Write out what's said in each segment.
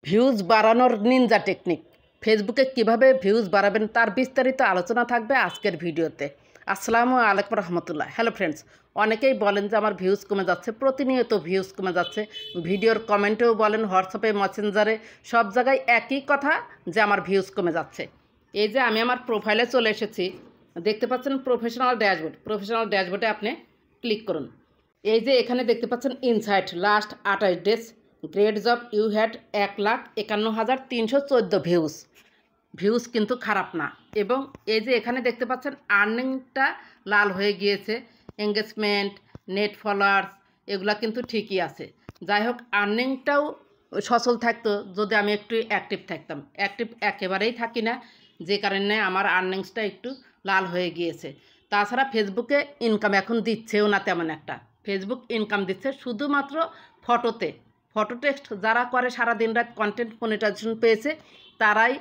Views বাড়ানোর Ninja technique. ফেসবুকে কিভাবে ভিউজ বাড়াবেন তার বিস্তারিত আলোচনা থাকবে আজকের ভিডিওতে। আসসালামু আলাইকুম রহমতুল্লাহ। হ্যালো ফ্রেন্ডস, অনেকেই বলেন যে আমার ভিউজ কমে যাচ্ছে, প্রতিনিয়ত ভিউজ কমে যাচ্ছে। ভিডিওর কমেন্টেও বলেন, হোয়াটসঅ্যাপে, মেসেঞ্জারে, সব জায়গায় একই কথা যে আমার ভিউজ কমে যাচ্ছে। এই যে আমি আমার প্রোফাইলে চলে এসেছি, দেখতে পাচ্ছেন প্রফেশনাল ড্যাশবোর্ড। প্রফেশনাল ড্যাশবোর্ডে আপনি ক্লিক করুন। এই যে এখানে দেখতে পাচ্ছেন insight last 28 days great job you had 1,51,314 views. Views কিন্তু খারাপ না। এবং এই যে এখানে দেখতে পাচ্ছেন আর্নিংটা লাল হয়ে গিয়েছে, এঙ্গেজমেন্ট, নেট ফলোয়ার্স এগুলা কিন্তু ঠিকই আছে। যাই হোক, আর্নিংটাও সচল থাকতো যদি আমি একটু অ্যাক্টিভ থাকতাম। অ্যাক্টিভ একেবারেই থাকি না, যে কারণে আমার আর্নিংসটা একটু লাল হয়ে গিয়েছে। তাছাড়া ফেসবুকে ইনকাম এখন দিচ্ছেও না তেমন একটা। ফেসবুক ইনকাম দিচ্ছে শুধুমাত্র ফটোতে। ফটো টেক্সট যারা করে সারা দিন রাত কন্টেন্ট মনিটাইজেশন পেয়েছে তারাই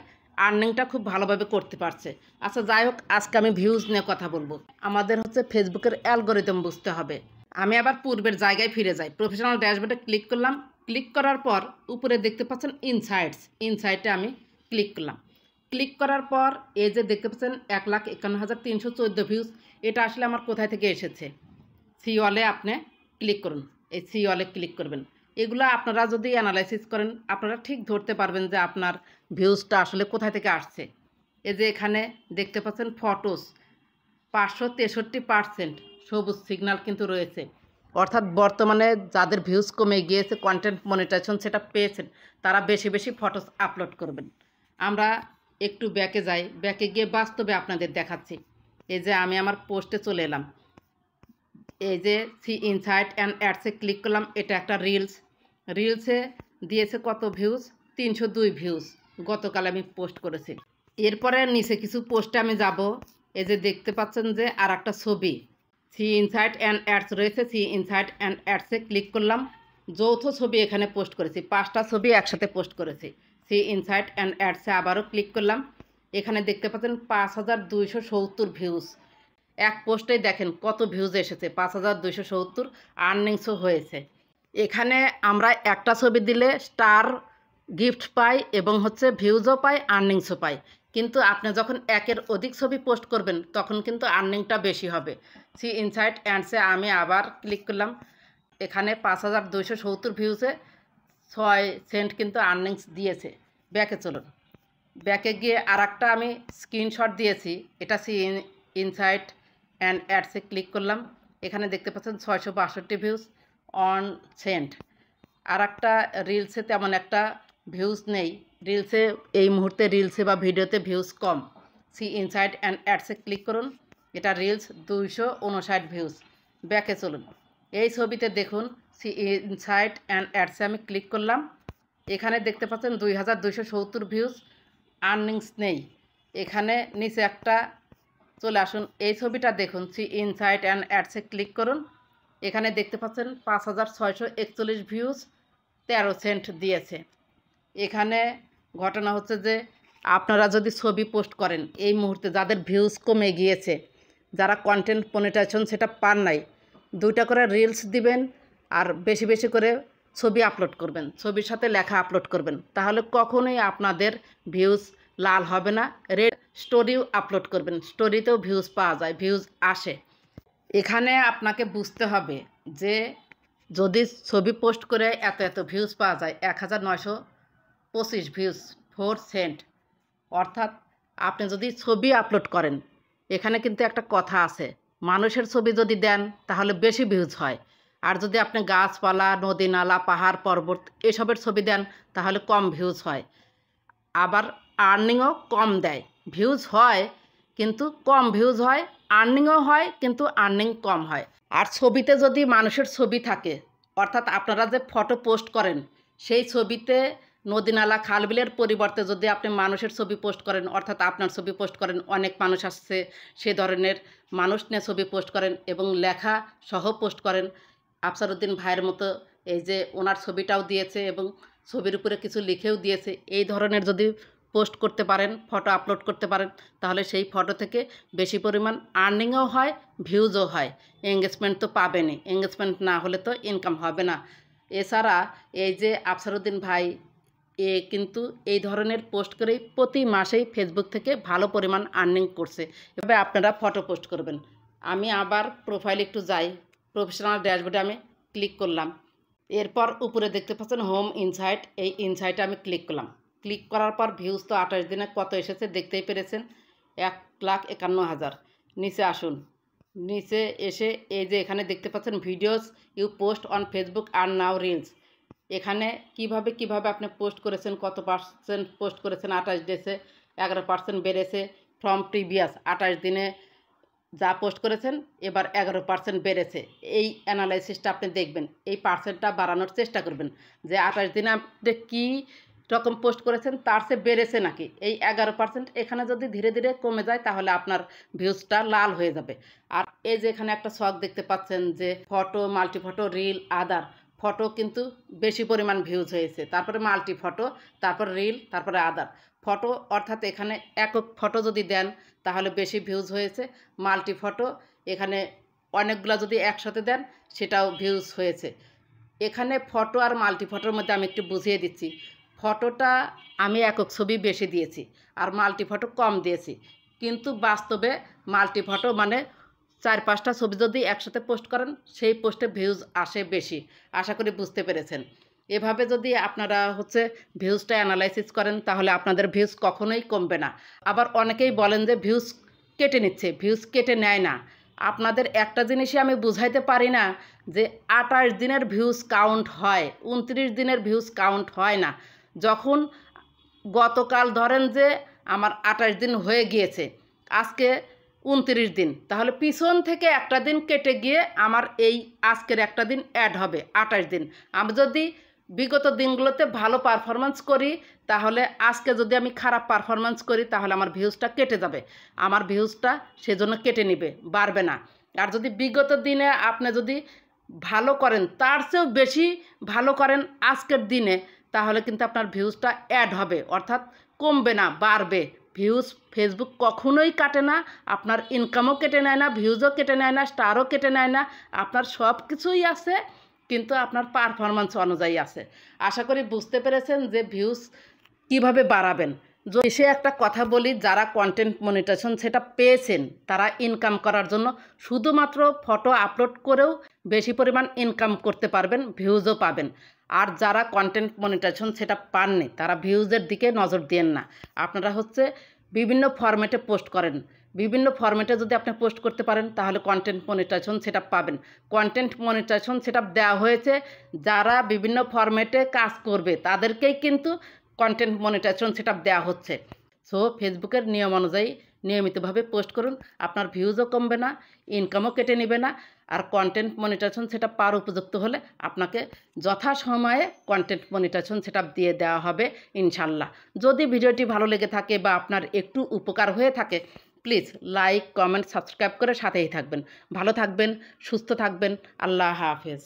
আর্নিংটা খুব ভালোভাবে করতে পারছে। আচ্ছা যাই হোক, আজকে আমি ভিউজ নিয়ে কথা বলবো। আমাদের হচ্ছে ফেসবুকের অ্যালগোরিদম বুঝতে হবে। আমি আবার পূর্বের জায়গায় ফিরে যাই। প্রফেশনাল ড্যাশবোর্ডে ক্লিক করলাম। ক্লিক করার পর উপরে দেখতে পাচ্ছেন ইনসাইটস। ইনসাইটে আমি ক্লিক করলাম। ক্লিক করার পর এই যে দেখতে পাচ্ছেন 1,51,314 ভিউজ। এটা আসলে আমার কোথায় থেকে এসেছে? সি ওয়ালে আপনি ক্লিক করুন। এই সি ওয়ালে ক্লিক করবেন। এগুলো আপনারা যদি অ্যানালাইসিস করেন আপনারা ঠিক ধরতে পারবেন যে আপনার ভিউজটা আসলে কোথায় থেকে আসছে। এই যে এখানে দেখতে পাচ্ছেন ফটোস 563% সবুজ সিগন্যাল কিন্তু রয়েছে। অর্থাৎ বর্তমানে যাদের ভিউজ কমে গিয়েছে, কন্টেন্ট মনিটাইজেশন সেটা পেয়েছেন, তারা বেশি বেশি ফটোস আপলোড করবেন। আমরা একটু ব্যাকে যাই। ব্যাকে গিয়ে বাস্তবে আপনাদের দেখাচ্ছি। এই যে আমি আমার পোস্টে চলে এলাম। এই যে সি ইনসাইট অ্যান্ড অ্যাডসে ক্লিক করলাম। এটা একটা রিলস। রিলসে দিয়েছে কত ভিউজ? 302 ভিউজ। গতকাল আমি পোস্ট করেছি। এরপরে নিচে কিছু পোস্টে আমি যাব। এই যে দেখতে পাচ্ছেন যে আর একটা ছবি, সি ইনসাইট অ্যান্ড অ্যাডস রয়েছে। সি ইনসাইট অ্যান্ড অ্যাডসে ক্লিক করলাম। যৌথ ছবি এখানে পোস্ট করেছি, 5টা ছবি একসাথে পোস্ট করেছি। সি ইনসাইট অ্যান্ড অ্যাডসে আবারও ক্লিক করলাম। এখানে দেখতে পাচ্ছেন 5,270 ভিউজ। এক পোস্টেই দেখেন কত ভিউজ এসেছে, 5,270। আর্নিংসও হয়েছে। এখানে আমরা একটা ছবি দিলে স্টার গিফট পাই এবং হচ্ছে ভিউজও পাই, আর্নিংসও পাই। কিন্তু আপনি যখন একের অধিক ছবি পোস্ট করবেন তখন কিন্তু আর্নিংটা বেশি হবে। সি ইনসাইট অ্যান্ডসে আমি আবার ক্লিক করলাম। এখানে 5,270 ভিউজে 6 সেন্ট কিন্তু আর্নিংস দিয়েছে। ব্যাকে চলুন। ব্যাকে গিয়ে আর একটা আমি স্ক্রিনশট দিয়েছি। এটা সি ইনসাইট অ্যান্ড অ্যাডসে ক্লিক করলাম। এখানে দেখতে পাচ্ছেন 662 ভিউজ, অন সেন্ট। আর একটা রিলসে তেমন একটা ভিউজ নেই। রিলসে এই মুহূর্তে রিলসে বা ভিডিওতে ভিউজ কম। সি ইনসাইট অ্যান্ড অ্যাডসে ক্লিক করুন। এটা রিলস, 259 ভিউজ। ব্যাকে চলুন। এই ছবিতে দেখুন, সি ইনসাইট অ্যান্ড অ্যাডসে আমি ক্লিক করলাম। এখানে দেখতে পাচ্ছেন 2,270 ভিউজ, আর্নিংস নেই। এখানে নিচে একটা চলে আসুন। এই ছবিটা দেখুন, সি ইনসাইট অ্যান্ড অ্যাডসে ক্লিক করুন। এখানে দেখতে পাচ্ছেন 5,641 ভিউজ, 13 সেন্ট দিয়েছে। এখানে ঘটনা হচ্ছে যে আপনারা যদি ছবি পোস্ট করেন, এই মুহূর্তে যাদের ভিউজ কমে গিয়েছে, যারা কন্টেন্ট মনিটাইজেশন সেটা পান নাই, 2টা করে রিলস দিবেন আর বেশি বেশি করে ছবি আপলোড করবেন, ছবির সাথে লেখা আপলোড করবেন। তাহলে কখনোই আপনাদের ভিউজ লাল হবে না। রেড স্টোরিও আপলোড করবেন, স্টোরিতেও ভিউজ পাওয়া যায়, ভিউজ আসে। এখানে আপনাকে বুঝতে হবে যে যদি ছবি পোস্ট করে এত এত ভিউজ পাওয়া যায়, 1,925 ভিউজ, 4 সেন্ট। অর্থাৎ আপনি যদি ছবি আপলোড করেন, এখানে কিন্তু একটা কথা আছে, মানুষের ছবি যদি দেন তাহলে বেশি ভিউজ হয়। আর যদি আপনি গাছপালা, নদী নালা, পাহাড় পর্বত এসবের ছবি দেন তাহলে কম ভিউজ হয়। আবার আর্নিংও কম দেয়। ভিউজ হয় কিন্তু কম ভিউজ হয়, আর্নিংও হয় কিন্তু আর্নিং কম হয়। আর ছবিতে যদি মানুষের ছবি থাকে, অর্থাৎ আপনারা যে ফটো পোস্ট করেন সেই ছবিতে নদী নালা খাল বিলের পরিবর্তে যদি আপনি মানুষের ছবি পোস্ট করেন, অর্থাৎ আপনার ছবি পোস্ট করেন, অনেক মানুষ আসছে সে ধরনের মানুষ নিয়ে ছবি পোস্ট করেন এবং লেখা সহ পোস্ট করেন। আফসারউদ্দিন ভাইয়ের মতো এই যে ওনার ছবিটাও দিয়েছে এবং ছবির উপরে কিছু লিখেও দিয়েছে। এই ধরনের যদি পোস্ট করতে পারেন, ফটো আপলোড করতে পারেন, তাহলে সেই ফটো থেকে বেশি পরিমাণ আর্নিংও হয়, ভিউজও হয়। এঙ্গেজমেন্ট তো পাবেনই, এঙ্গেজমেন্ট না হলে তো ইনকাম হবে না। এছাড়া এই যে আফসারউদ্দিন ভাই এ কিন্তু এই ধরনের পোস্ট করেই প্রতি মাসেই ফেসবুক থেকে ভালো পরিমাণ আর্নিং করছে। এভাবে আপনারা ফটো পোস্ট করবেন। আমি আবার প্রোফাইলে একটু যাই, প্রফেশনাল ড্যাশবোর্ডে আমি ক্লিক করলাম। এরপর উপরে দেখতে পাচ্ছেন হোম ইনসাইট, এই ইনসাইটে আমি ক্লিক করলাম। ক্লিক করার পর ভিউজ তো 28 দিনে কত এসেছে দেখতেই পেরেছেন, 1,51,000। নিচে আসুন, নিচে এসে এই যে এখানে দেখতে পাচ্ছেন videos you post on Facebook আর নাও রিলস। এখানে কিভাবে আপনি পোস্ট করেছেন, কত পার্সেন্ট পোস্ট করেছেন, 28 ডেসে 11% বেড়েছে ফ্রম প্রিভিয়াস। 28 দিনে যা পোস্ট করেছেন এবার 11% বেড়েছে। এই অ্যানালাইসিসটা আপনি দেখবেন, এই পার্সেন্টটা বাড়ানোর চেষ্টা করবেন যে 28 দিনে আপনি কী রকম পোস্ট করেছেন তার চেয়ে বেড়েছে নাকি। এই 11% এখানে যদি ধীরে ধীরে কমে যায় তাহলে আপনার ভিউজটা লাল হয়ে যাবে। আর এই যে এখানে একটা ছক দেখতে পাচ্ছেন যে ফটো, মাল্টি ফটো, রিল, আদার। ফটো কিন্তু বেশি পরিমাণ ভিউজ হয়েছে, তারপরে মাল্টি ফটো, তারপর রিল, তারপরে আদার। ফটো অর্থাৎ এখানে একক ফটো যদি দেন তাহলে বেশি ভিউজ হয়েছে। মাল্টি ফটো এখানে অনেকগুলো যদি একসাথে দেন সেটাও ভিউজ হয়েছে। এখানে ফটো আর মাল্টি ফটোর মধ্যে আমি একটু বুঝিয়ে দিচ্ছি। ফটোটা আমি একক ছবি বেশি দিয়েছি আর মাল্টি ফটো কম দিয়েছি, কিন্তু বাস্তবে মাল্টি ফটো মানে 4-5টা ছবি যদি একসাথে পোস্ট করেন সেই পোস্টে ভিউজ আসে বেশি। আশা করি বুঝতে পেরেছেন। এভাবে যদি আপনারা ভিউজটা অ্যানালাইসিস করেন তাহলে আপনাদের ভিউজ কখনোই কমবে না। আবার অনেকেই বলেন যে ভিউজ কেটে নিচ্ছে, ভিউজ কেটে নেয় না। আপনাদের একটা জিনিসই আমি বুঝাইতে পারি না যে 28 দিনের ভিউজ কাউন্ট হয়, 29 দিনের ভিউজ কাউন্ট হয় না। যখন গতকাল ধরেন যে আমার 28 দিন হয়ে গিয়েছে, আজকে 29 দিন, তাহলে পিছন থেকে একটা দিন কেটে গিয়ে আমার এই আজকের একটা দিন অ্যাড হবে 28 দিন। আমি যদি বিগত দিনগুলোতে ভালো পারফরমেন্স করি তাহলে আজকে যদি আমি খারাপ পারফরমেন্স করি তাহলে আমার ভিউজটা কেটে যাবে, আমার ভিউজটা সেজন্য কেটে নেবে, বাড়বে না। আর যদি বিগত দিনে আপনি যদি ভালো করেন, তার চেয়েও বেশি ভালো করেন আজকের দিনে, তাহলে কিন্তু আপনার ভিউজটা অ্যাড হবে, অর্থাৎ কমবে না, বাড়বে। ভিউজ ফেসবুক কখনোই কাটে না, আপনার ইনকামও কেটে নেয় না, ভিউজও কেটে নেয় না, স্টারও কেটে নেয় না, আপনার সব কিছুই আছে, কিন্তু আপনার পারফরমেন্স অনুযায়ী আছে। আশা করি বুঝতে পেরেছেন যে ভিউজ কিভাবে বাড়াবেন। যদি সে একটা কথা বলি, যারা কন্টেন্ট মনিটাইজেশন সেটা পেয়েছেন তারা ইনকাম করার জন্য শুধুমাত্র ফটো আপলোড করেও বেশি পরিমাণ ইনকাম করতে পারবেন, ভিউজও পাবেন। আর যারা কন্টেন্ট মনিটাইজেশন সেটা পাননি তারা ভিউজের দিকে নজর দিয়েন না। আপনারা বিভিন্ন ফরম্যাটে পোস্ট করেন, বিভিন্ন ফরম্যাটে যদি আপনি পোস্ট করতে পারেন তাহলে কন্টেন্ট মনিটাইজেশন সেটা পাবেন। কন্টেন্ট মনিটাইজেশন সেটা দেওয়া হয়েছে যারা বিভিন্ন ফরম্যাটে কাজ করবে তাদেরকেই কিন্তু কন্টেন্ট মনিটাইজেশন সেটা দেওয়া হচ্ছে। সো ফেসবুকের নিয়ম অনুযায়ী নিয়মিতভাবে পোস্ট করুন, আপনার ভিউজও কমবে না, ইনকামও কেটে নেবে না। আর কন্টেন্ট মনিটাইজেশন সেটা পাওয়ার উপযুক্ত হলে আপনাকে যথাসময়ে কন্টেন্ট মনিটাইজেশন সেটা দিয়ে দেওয়া হবে ইনশাল্লাহ। যদি ভিডিওটি ভালো লেগে থাকে বা আপনার একটু উপকার হয়ে থাকে, প্লিজ লাইক, কমেন্ট, সাবস্ক্রাইব করে সাথেই থাকবেন। ভালো থাকবেন, সুস্থ থাকবেন। আল্লাহ হাফেজ।